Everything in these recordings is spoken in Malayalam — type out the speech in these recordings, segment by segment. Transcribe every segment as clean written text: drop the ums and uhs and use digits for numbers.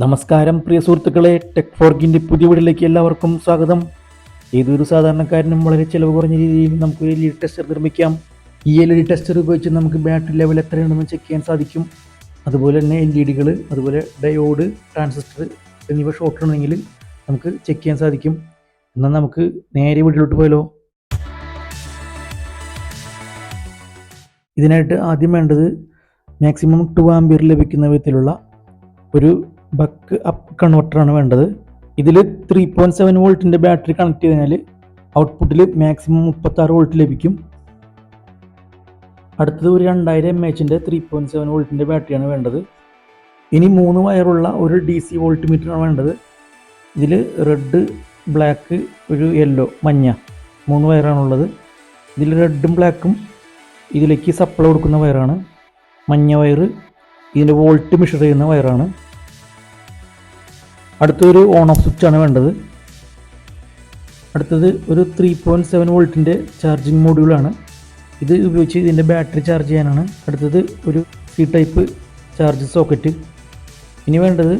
നമസ്കാരം പ്രിയ സുഹൃത്തുക്കളെ, ടെക് ഫോർക്കിൻ്റെ പുതിയ വീഡിയോയിലേക്ക് എല്ലാവർക്കും സ്വാഗതം. ഏതൊരു സാധാരണക്കാരനും വളരെ ചിലവ് കുറഞ്ഞ രീതിയിൽ നമുക്ക് ഒരു LED ടെസ്റ്റർ നിർമ്മിക്കാം. ഈ LED ടെസ്റ്റർ ഉപയോഗിച്ച് നമുക്ക് ബാറ്ററി ലെവൽ എത്രയുണ്ടെന്ന് ചെക്ക് ചെയ്യാൻ സാധിക്കും. അതുപോലെ തന്നെ LEDകൾ, അതുപോലെ ഡയോഡ്, ട്രാൻസിസ്റ്റർ എന്നിവ ഷോർട്ട് ഉണ്ടെങ്കിൽ നമുക്ക് ചെക്ക് ചെയ്യാൻ സാധിക്കും. എന്നാൽ നമുക്ക് നേരെ വീട്ടിലോട്ട് പോയാലോ. ഇതിനായിട്ട് ആദ്യം വേണ്ടത് മാക്സിമം 2 ആമ്പിയർ ലഭിക്കുന്ന വിധത്തിലുള്ള ഒരു ബക്ക് അപ്പ് കൺവെർട്ടറാണ് വേണ്ടത്. ഇതിൽ 3.7 വോൾട്ടിൻ്റെ ബാറ്ററി കണക്ട് ചെയ്താൽ ഔട്ട്പുട്ടിൽ മാക്സിമം 36 വോൾട്ട് ലഭിക്കും. അടുത്തത് ഒരു 2000 mAh 3.7 വോൾട്ടിൻ്റെ ബാറ്ററിയാണ് വേണ്ടത്. ഇനി 3 വയറുള്ള ഒരു DC വോൾട്ട് മീറ്ററാണ് വേണ്ടത്. ഇതിൽ റെഡ്, ബ്ലാക്ക്, ഒരു യെല്ലോ, മഞ്ഞ 3 വയറാണുള്ളത്. ഇതിൽ റെഡും ബ്ലാക്കും ഇതിലേക്ക് സപ്ലൈ കൊടുക്കുന്ന വയറാണ്. മഞ്ഞ വയർ ഇതിൻ്റെ വോൾട്ട് മെഷർ ചെയ്യുന്ന വയറാണ്. അടുത്തൊരു ഓൺ ഓഫ് സ്വിച്ചാണ് വേണ്ടത്. അടുത്തത് ഒരു 3.7 വോൾട്ടിൻ്റെ ചാർജിങ് മൊഡ്യൂളാണ്. ഇത് ഉപയോഗിച്ച് ഇതിൻ്റെ ബാറ്ററി ചാർജ് ചെയ്യാനാണ്. അടുത്തത് ഒരു C-ടൈപ്പ് ചാർജ് സോക്കറ്റ്. ഇനി വേണ്ടത്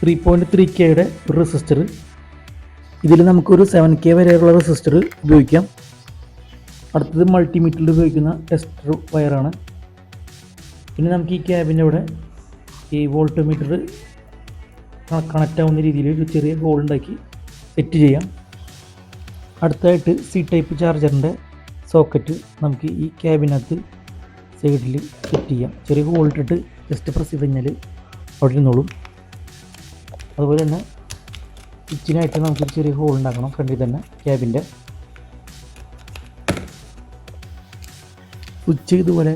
3.3K ഒരു റെസിസ്റ്റർ. ഇതിൽ നമുക്കൊരു 7K വരെയുള്ള റെസിസ്റ്റർ ഉപയോഗിക്കാം. അടുത്തത് മൾട്ടിമീറ്ററിൽ ഉപയോഗിക്കുന്ന ടെസ്റ്റർ വയറാണ്. പിന്നെ നമുക്ക് ഈ ക്യാബിൻ്റെ അവിടെ ഈ വോൾട്ട് മീറ്റർ കണക്റ്റ് ആവുന്ന രീതിയിൽ ഒരു ചെറിയ ഹോൾ ഉണ്ടാക്കി സെറ്റ് ചെയ്യാം. അടുത്തായിട്ട് C-ടൈപ്പ് ചാർജറിൻ്റെ സോക്കറ്റ് നമുക്ക് ഈ ക്യാബിനകത്ത് സൈഡിൽ സെറ്റ് ചെയ്യാം. ചെറിയ ഹോൾ ഇട്ടിട്ട് ജസ്റ്റ് പ്രസ് ചെയ്ത് കഴിഞ്ഞാൽ അവിടെ ഇരുന്നോളും. അതുപോലെ തന്നെ സ്വിച്ചിനായിട്ട് നമുക്കൊരു ചെറിയ ഹോൾ ഉണ്ടാക്കണം ഫ്രണ്ടിൽ തന്നെ ക്യാബിൻ്റെ. സ്വിച്ച് ഇതുപോലെ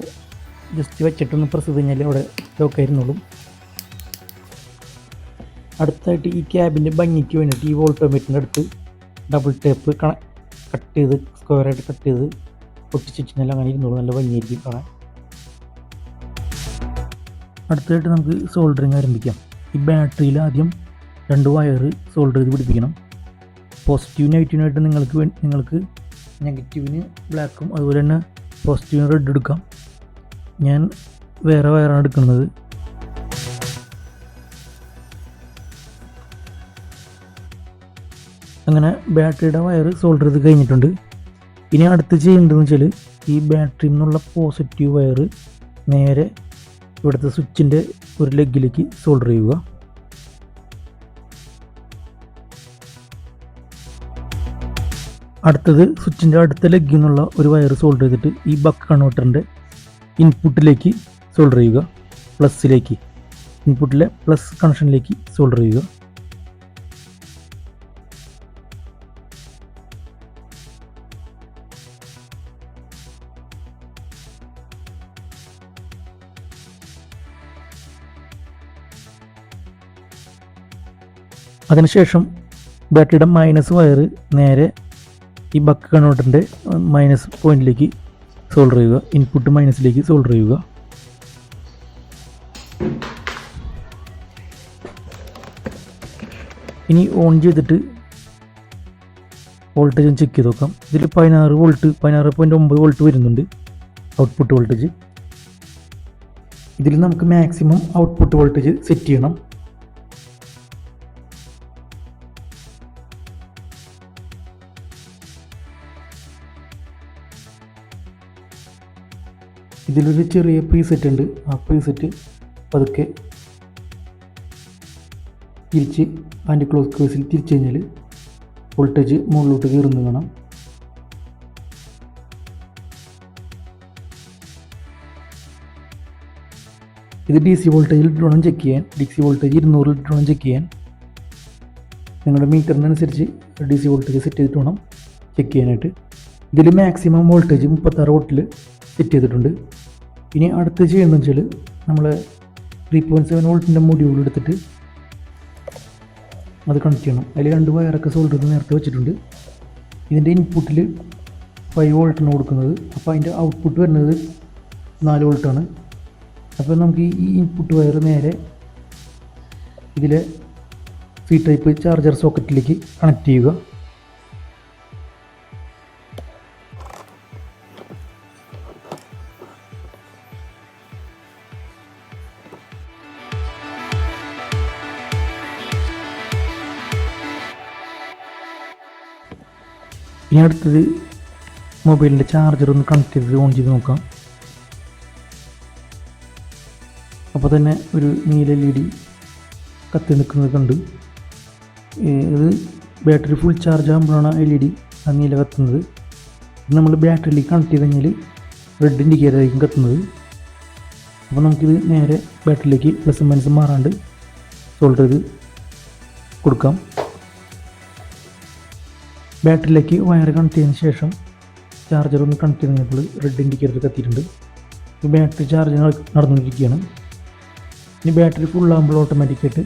ജസ്റ്റ് വെച്ചിട്ടൊന്ന് പ്രസ് ചെയ്ത് കഴിഞ്ഞാൽ അവിടെ ലോക്കായിരുന്നോളും. അടുത്തായിട്ട് ഈ ക്യാബിൻ്റെ ഭംഗിക്ക് വേണ്ടിയിട്ട് ഈ വോൾട്ടോമീറ്ററിൻ്റെ അടുത്ത് ഡബിൾ ടേപ്പ് കട്ട് ചെയ്ത് സ്ക്വയറായിട്ട് കട്ട് ചെയ്ത് പൊട്ടിച്ച് വെച്ചാൽ അങ്ങനെ ഇരുന്നോളും. നല്ല ഭംഗിയായിരിക്കും കാണാൻ. അടുത്തായിട്ട് നമുക്ക് സോൾഡറിങ് ആരംഭിക്കാം. ഈ ബാറ്ററിയിൽ ആദ്യം 2 വയർ സോൾഡർ ചെയ്ത് പിടിപ്പിക്കണം. പോസിറ്റീവ് നെഗറ്റീവിനായിട്ട് നിങ്ങൾക്ക് നെഗറ്റീവിന് ബ്ലാക്കും അതുപോലെ തന്നെ പോസിറ്റീവിന് റെഡ് എടുക്കാം. ഞാൻ വേറെ വയറാണ് എടുക്കുന്നത്. അങ്ങനെ ബാറ്ററിയുടെ വയർ സോൾഡർ ചെയ്ത് കഴിഞ്ഞിട്ടുണ്ട്. ഇനി അടുത്ത് ചെയ്യേണ്ടതെന്ന് വെച്ചാൽ ഈ ബാറ്ററിയിൽ നിന്നുള്ള പോസിറ്റീവ് വയർ നേരെ ഇവിടുത്തെ സ്വിച്ചിൻ്റെ ഒരു ലെഗിലേക്ക് സോൾഡർ ചെയ്യുക. അടുത്തത് സ്വിച്ചിൻ്റെ അടുത്ത ലെഗിൽ നിന്നുള്ള ഒരു വയർ സോൾഡർ ചെയ്തിട്ട് ഈ ബക്ക് കൺവെർട്ടറിൻ്റെ ഇൻപുട്ടിലേക്ക് സോൾഡർ ചെയ്യുക. പ്ലസ്സിലേക്ക്, ഇൻപുട്ടിലെ പ്ലസ് കണക്ഷനിലേക്ക് സോൾഡർ ചെയ്യുക. അതിനുശേഷം ബാറ്ററിയുടെ മൈനസ് വയർ നേരെ ഈ ബക്ക് കൺവെർട്ടറിൻ്റെ മൈനസ് പോയിന്റിലേക്ക് സോൾഡർ ചെയ്യുക. ഇൻപുട്ട് മൈനസിലേക്ക് സോൾഡർ ചെയ്യുക. ഇനി ഓൺ ചെയ്തിട്ട് വോൾട്ടേജ് ചെക്ക് ചെയ്ത് നോക്കാം. ഇതിൽ 16.9 വോൾട്ട് വരുന്നുണ്ട് ഔട്ട്പുട്ട് വോൾട്ടേജ്. ഇതിൽ നമുക്ക് മാക്സിമം ഔട്ട്പുട്ട് വോൾട്ടേജ് സെറ്റ് ചെയ്യണം. ഇതിലൊരു ചെറിയ പ്രീസെറ്റ് ഉണ്ട്. ആ പ്രീസെറ്റ് പതുക്കെ തിരിച്ച് ആൻറ്റി ക്ലോക്ക് കേസിൽ തിരിച്ചു കഴിഞ്ഞാൽ വോൾട്ടേജ് മുകളിലോട്ട് കയറുന്നത് കാണാം. ഇത് DC വോൾട്ടേജിൽ ഇട്ട് ചെക്ക് ചെയ്യാൻ. DC വോൾട്ടേജ് 200 ഇട്ട് ചെക്ക് ചെയ്യാൻ. നിങ്ങളുടെ മീറ്ററിനനുസരിച്ച് DC വോൾട്ടേജ് സെറ്റ് ചെയ്തിട്ട് വേണം ചെക്ക് ചെയ്യാനായിട്ട്. ഇതിൽ മാക്സിമം വോൾട്ടേജ് 36 വോൾട്ടിൽ സെറ്റ് ചെയ്തിട്ടുണ്ട്. ഇനി അടുത്ത് ചെയ്യുന്നതെന്ന് വെച്ചാൽ നമ്മൾ 3.7 വോൾട്ടിൻ്റെ മൊഡ്യൂൾ എടുത്തിട്ട് അത് കണക്ട് ചെയ്യണം. അതിൽ 2 വയറൊക്കെ സോൾഡർ ചെയ്ത് നേരത്തെ വെച്ചിട്ടുണ്ട്. ഇതിൻ്റെ ഇൻപുട്ടിൽ 5 വോൾട്ടാണ് കൊടുക്കുന്നത്. അപ്പോൾ അതിൻ്റെ ഔട്ട്പുട്ട് വരുന്നത് 4 വോൾട്ടാണ്. അപ്പോൾ നമുക്ക് ഈ ഇൻപുട്ട് വയർ നേരെ ഇതിലെ C-ടൈപ്പ് ചാർജർ സോക്കറ്റിലേക്ക് കണക്ട് ചെയ്യുക. ഇനി അടുത്തത് മൊബൈലിൻ്റെ ചാർജർ ഒന്ന് കണക്ട് ചെയ്ത് ഓൺ ചെയ്ത് നോക്കാം. അപ്പോൾ തന്നെ ഒരു നീല LED കത്തി നിൽക്കുന്നത് കണ്ട്. ഇത് ബാറ്ററി ഫുൾ ചാർജ് ആകുമ്പോഴാണ് LED ആ നീല കത്തുന്നത്. ഇത് നമ്മൾ ബാറ്ററിയിലേക്ക് കണക്ട് ചെയ്ത് കഴിഞ്ഞാൽ റെഡ് ഇൻഡിക്കേറ്റർ ആയിരിക്കും കത്തുന്നത്. അപ്പോൾ നമുക്കിത് നേരെ ബാറ്ററിയിലേക്ക് പ്ലസ് മൈനസ് മാറാണ്ട് സോൾഡർ ചെയ്ത് കൊടുക്കാം. ബാറ്ററിയിലേക്ക് വയർ കണക്ട് ചെയ്തതിന് ശേഷം ചാർജർ ഒന്ന് കണക്ട് ചെയ്ത് കഴിഞ്ഞപ്പോൾ റെഡ് ഇൻഡിക്കേറ്റർ കത്തിയിട്ടുണ്ട്. ഈ ബാറ്ററി ചാർജ് നടന്നുകൊണ്ടിരിക്കുകയാണ്. ഇനി ബാറ്ററി ഫുള്ളാകുമ്പോൾ ഓട്ടോമാറ്റിക്കായിട്ട്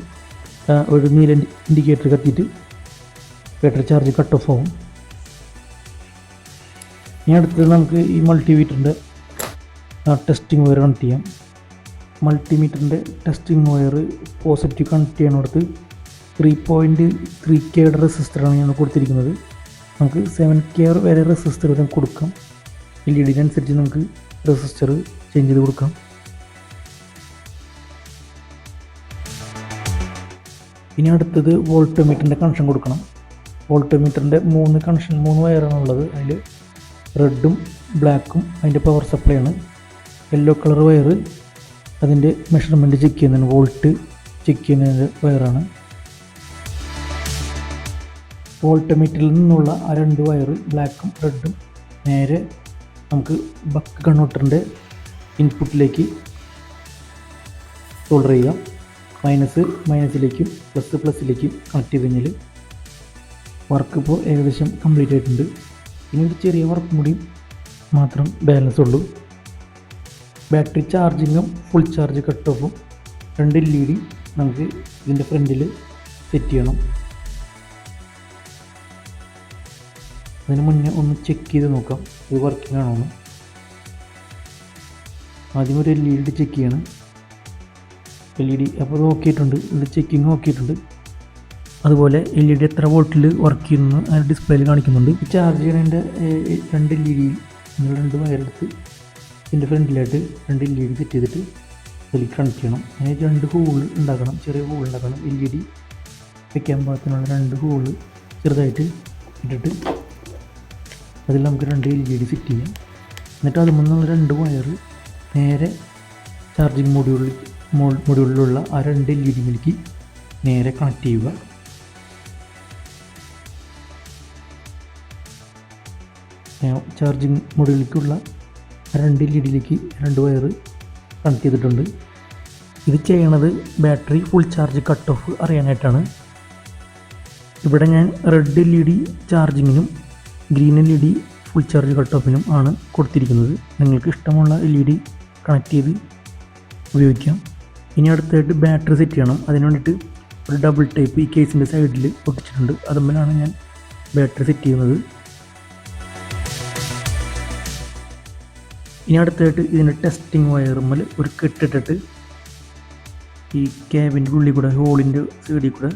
ഒരു നീല ഇൻഡിക്കേറ്റർ കത്തിയിട്ട് ബാറ്ററി ചാർജ് കട്ട് ഓഫ് ആവും. ഇനി അടുത്തത് നമുക്ക് ഈ മൾട്ടിമീറ്ററിൻ്റെ ടെസ്റ്റിംഗ് വയർ കണക്ട് ചെയ്യാം. മൾട്ടിമീറ്ററിൻ്റെ ടെസ്റ്റിംഗ് വയർ പോസിറ്റീവ് കണക്ട് ചെയ്യാനോടത്ത് 3.3K റെസിസ്റ്ററാണ് ഞാൻ കൊടുത്തിരിക്കുന്നത്. നമുക്ക് 7K വരെ റെസിസ്റ്റർ വരെ കൊടുക്കാം. LED അനുസരിച്ച് നമുക്ക് റെസിസ്റ്റർ ചേഞ്ച് ചെയ്ത് കൊടുക്കാം. ഇനി അടുത്തത് വോൾട്ടോമീറ്ററിൻ്റെ കണക്ഷൻ കൊടുക്കണം. വോൾട്ടോമീറ്ററിൻ്റെ 3 വയറാണുള്ളത്. അതിൽ റെഡും ബ്ലാക്കും അതിൻ്റെ പവർ സപ്ലൈ ആണ്. യെല്ലോ കളർ വയർ അതിൻ്റെ മെഷർമെൻറ്റ് ചെക്ക് ചെയ്യുന്നതിന്, വോൾട്ട് ചെക്ക് ചെയ്യുന്നതിൻ്റെ വയറാണ്. വോൾട്ടോമീറ്ററിൽ നിന്നുള്ള ആ 2 വയർ ബ്ലാക്കും റെഡും നേരെ നമുക്ക് ബക്ക് കൺവെർട്ടറിൻ്റെ ഇൻപുട്ടിലേക്ക് സോൾഡർ ചെയ്യാം. മൈനസിലേക്കും പ്ലസിലേക്കും കണക്ട് ചെയ്ത് കഴിഞ്ഞാൽ വർക്ക് ഇപ്പോൾ ഏകദേശം കംപ്ലീറ്റ് ആയിട്ടുണ്ട്. ഇനി ഒരു ചെറിയ വർക്ക് കൂടി മാത്രം ബാലൻസ് ഉള്ളൂ. ബാറ്ററി ചാർജിങ്ങും ഫുൾ ചാർജ് കട്ട് ഓഫും 2 LED നമുക്ക് ഇതിൻ്റെ ഫ്രണ്ടിൽ സെറ്റ് ചെയ്യണം. അതിന് മുന്നേ ഒന്ന് ചെക്ക് ചെയ്ത് നോക്കാം ഇത് വർക്കിംഗ് ആണോ എന്ന്. ആദ്യം ഒരു LED ചെക്ക് ചെയ്യണം. LED അപ്പോൾ ഇത് നോക്കിയിട്ടുണ്ട്, ഇത് ചെക്കിങ് നോക്കിയിട്ടുണ്ട്. അതുപോലെ LED എത്ര വോൾട്ടിൽ വർക്ക് ചെയ്യുന്നു അതിന് ഡിസ്പ്ലേയിൽ കാണിക്കുന്നുണ്ട്. ചാർജ് ചെയ്യണതിൻ്റെ 2 LED 2 വയറെടുത്ത് ഇതിൻ്റെ ഫ്രണ്ടിലായിട്ട് 2 LED സെറ്റ് ചെയ്തിട്ട് അതിൽ കണക്ട് ചെയ്യണം. അതിന് 2 ഹോൾ ഉണ്ടാക്കണം, ചെറിയ ഹോൾ ഉണ്ടാക്കണം. LED വയ്ക്കാൻ പാകത്തിനുള്ള 2 ഹോൾ ചെറുതായിട്ട് ഇട്ടിട്ട് അതിൽ നമുക്ക് 2 LED സെറ്റ് ചെയ്യാം. എന്നിട്ട് അതിൽ നിന്നുള്ള 2 വയർ നേരെ ചാർജിങ് മൊഡ്യൂളിലുള്ള ആ 2 LEDയിലേക്ക് നേരെ കണക്ട് ചെയ്യുക. ചാർജിങ് മൊഡ്യൂളിലേക്കുള്ള 2 LEDയിലേക്ക് 2 വയർ കണക്ട് ചെയ്തിട്ടുണ്ട്. ഇത് ചെയ്യണത് battery full charge cut off അറിയാനായിട്ടാണ്. ഇവിടെ ഞാൻ റെഡ് LED ചാർജിങ്ങിനും green LED full charge cut ഓഫിനും ആണ് കൊടുത്തിരിക്കുന്നത്. നിങ്ങൾക്ക് ഇഷ്ടമുള്ള LED കണക്ട് ചെയ്ത് ഉപയോഗിക്കാം. ഇനി അടുത്തായിട്ട് ബാറ്ററി സെറ്റ് ചെയ്യണം. അതിന് വേണ്ടിയിട്ട് ഒരു ഡബിൾ ടൈപ്പ് ഈ കേസിൻ്റെ സൈഡിൽ ഒട്ടിച്ചിട്ടുണ്ട്. അതുമ്പോഴാണ് ഞാൻ ബാറ്ററി സെറ്റ് ചെയ്യുന്നത്. ഇനി അടുത്തായിട്ട് ഇതിൻ്റെ ടെസ്റ്റിംഗ് വയറുമ്മൽ ഒരു കെട്ടിട്ടിട്ട് ഈ ക്യാബിൻ്റെ ഉള്ളിൽ കൂടെ ഹോളിൻ്റെ സൈഡിൽ കൂടെ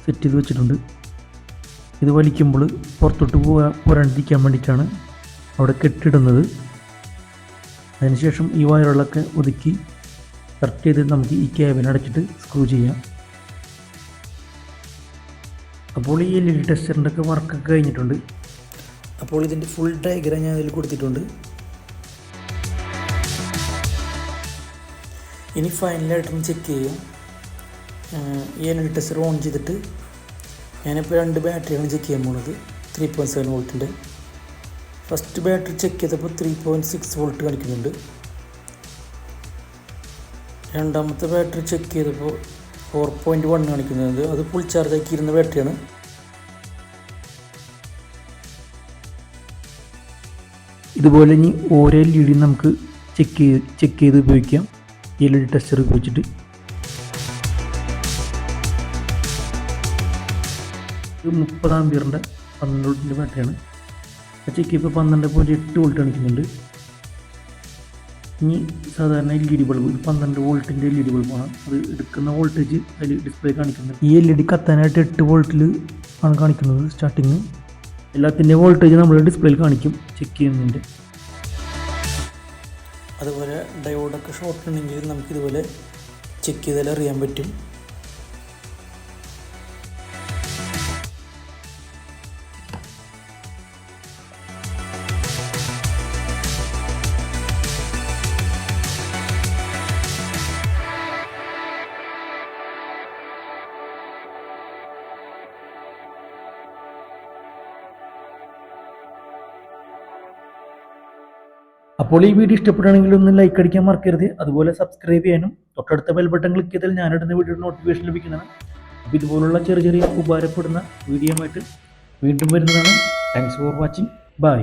സെറ്റ് ചെയ്ത് വെച്ചിട്ടുണ്ട്. ഇത് വലിക്കുമ്പോൾ പുറത്തോട്ട് പോരാണ്ടിരിക്കാൻ വേണ്ടിയിട്ടാണ് അവിടെ കെട്ടിടുന്നത്. അതിനുശേഷം ഈ വയറുകളൊക്കെ ഒതുക്കി കറക്റ്റ് ചെയ്ത് നമുക്ക് ഈ ക്യാബിൻ അടച്ചിട്ട് സ്ക്രൂ ചെയ്യാം. അപ്പോൾ ഈ LED ടെസ്റ്ററിൻ്റെ ഒക്കെ വർക്കൊക്കെ കഴിഞ്ഞിട്ടുണ്ട്. അപ്പോൾ ഇതിൻ്റെ ഫുൾ ഡയഗ്രാം ഞാൻ അതിൽ കൊടുത്തിട്ടുണ്ട്. ഇനി ഫൈനലായിട്ടൊന്ന് ചെക്ക് ചെയ്യാം. ഈ LED ടെസ്റ്റർ ഓൺ ചെയ്തിട്ട് ഞാനിപ്പോൾ 2 ബാറ്ററിയാണ് ചെക്ക് ചെയ്യാൻ പോകുന്നത്. 3.7 വോൾട്ടിൻ്റെ ഫസ്റ്റ് ബാറ്ററി ചെക്ക് ചെയ്തപ്പോൾ 3.6 വോൾട്ട് കാണിക്കുന്നുണ്ട്. രണ്ടാമത്തെ ബാറ്ററി ചെക്ക് ചെയ്തപ്പോൾ 4.1 കാണിക്കുന്നുണ്ട്. അത് ഫുൾ ചാർജ് ആക്കിയിരുന്ന ബാറ്ററിയാണ്. ഇതുപോലെ ഇനി ഓരോ LED നമുക്ക് ചെക്ക് ചെയ്ത് ഉപയോഗിക്കാം. ഈ LED ടെസ്റ്റർ ഉപയോഗിച്ചിട്ട് ഇത് 30 ആമ്പിയറിൻ്റെ 12 വോൾട്ടിൻ്റെ ബാറ്ററിയാണ്. ചെക്ക് ഇപ്പോൾ 12.8 വോൾട്ട് കാണിക്കുന്നുണ്ട്. ഇനി സാധാരണ LED ബൾബ് 12 വോൾട്ടിൻ്റെ LED ബൾബാണ്. അത് എടുക്കുന്ന വോൾട്ടേജ് അതിൽ ഡിസ്പ്ലേ കാണിക്കുന്നത്. ഈ LED കത്താനായിട്ട് 8 വോൾട്ടിൽ ആണ് കാണിക്കുന്നത് സ്റ്റാർട്ടിങ്. എല്ലാത്തിൻ്റെ വോൾട്ടേജ് നമ്മൾ ഡിസ്പ്ലേയിൽ കാണിക്കും ചെക്ക് ചെയ്യുന്നതിൻ്റെ. അതുപോലെ ഡയോഡൊക്കെ ഷോർട്ട് ഉണ്ടെങ്കിൽ നമുക്കിതുപോലെ ചെക്ക് ചെയ്താൽ അറിയാൻ പറ്റും. അപ്പോൾ ഈ വീഡിയോ ഇഷ്ടപ്പെടുകയാണെങ്കിൽ ഒന്ന് ലൈക്ക് അടിക്കാൻ മറക്കരുത്. അതുപോലെ സബ്സ്ക്രൈബ് ചെയ്യാനും തൊട്ടടുത്ത ബെൽ ബട്ടൺ ക്ലിക്ക് ചെയ്താൽ ഞാനിടുന്ന വീഡിയോ നോട്ടിഫിക്കേഷൻ ലഭിക്കുന്നതാണ്. അപ്പോൾ ഇതുപോലുള്ള ചെറിയ ചെറിയ ഉപകാരപ്പെടുന്ന വീഡിയോ ആയിട്ട് വീണ്ടും വരുന്നതാണ്. Thanks for watching. ബൈ.